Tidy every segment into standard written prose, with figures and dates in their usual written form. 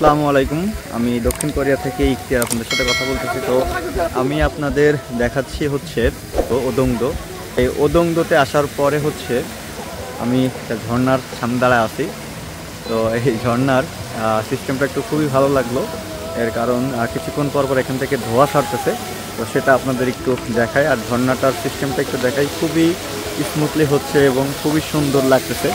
আসসালামু আলাইকুম। আমি দক্ষিণ কোরিয়া থেকে ইখতিয়ার আপনাদের সাথে কথা বলতেছি। তো আমি আপনাদের দেখাচ্ছি হচ্ছে ওদংদো। এই ওদংদোতে আসার পরে হচ্ছে আমি একটা ঝর্ণার সামনে দাঁড়ায় আছি। তো এই ঝর্ণার সিস্টেমটা একটু খুবই ভালো লাগলো। এর কারণ কিছুক্ষণ পর পর এখান থেকে ধোঁয়া ছাড়তেছে, তো সেটা আপনাদের একটু দেখায়। আর ঝর্ণাটার সিস্টেমটা একটু দেখাই, খুবই স্মুথলি হচ্ছে এবং খুবই সুন্দর লাগতেছে।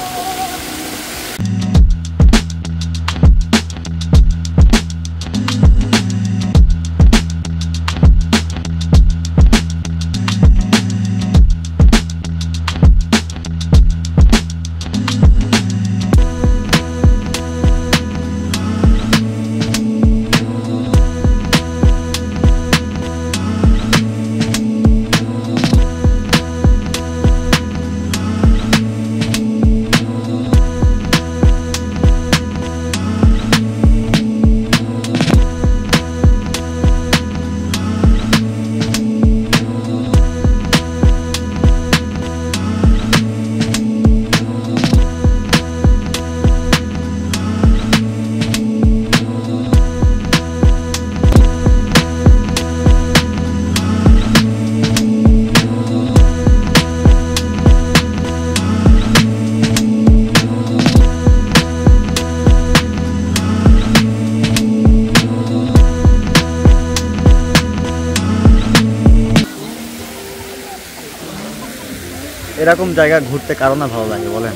এরকম জায়গা ঘুরতে কারো না ভালো লাগে বলেন?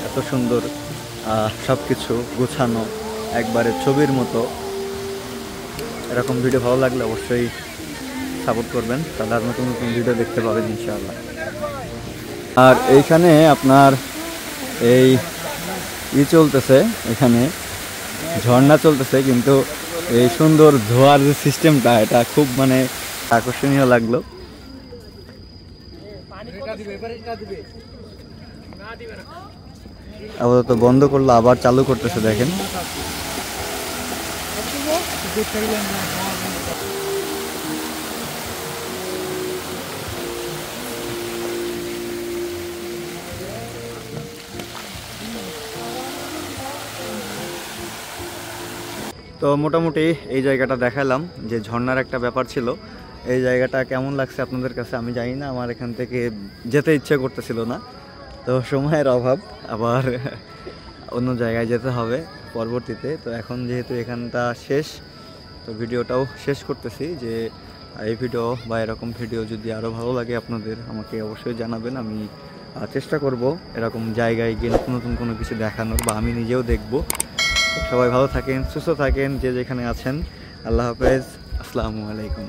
এত সুন্দর সব কিছু গোছানো, একবারে ছবির মতো। এরকম ভিডিও ভালো লাগলে অবশ্যই সাপোর্ট করবেন, তাহলে আর নতুন নতুন ভিডিও দেখতে পাবেন ইনশাআল্লাহ। আর এইখানে আপনার এই চলতেছে, এখানে ঝর্ণা চলতেছে, কিন্তু এই সুন্দর ধোয়ার যে সিস্টেমটা, এটা খুব মানে আকর্ষণীয় লাগলো। আপাতত বন্ধ করলো, আবার চালু করতেছে, দেখেন। তো মোটামুটি এই জায়গাটা দেখালাম, যে ঝর্ণার একটা ব্যাপার ছিল। এই জায়গাটা কেমন লাগছে আপনাদের কাছে আমি জানি না, আমার এখান থেকে যেতে ইচ্ছে করতেছিল না, তো সময়ের অভাব, আবার অন্য জায়গায় যেতে হবে পরবর্তীতে। তো এখন যেহেতু এখানটা শেষ, তো ভিডিওটাও শেষ করতেছি। যে এই ভিডিও বা এরকম ভিডিও যদি আরও ভালো লাগে আপনাদের, আমাকে অবশ্যই জানাবেন। আমি চেষ্টা করব এরকম জায়গায় গিয়ে নতুন নতুন কোনো কিছু দেখানোর, বা আমি নিজেও দেখব। সবাই ভালো থাকেন, সুস্থ থাকেন, যে যেখানে আছেন। আল্লাহ হাফেজ, আসসালামু আলাইকুম।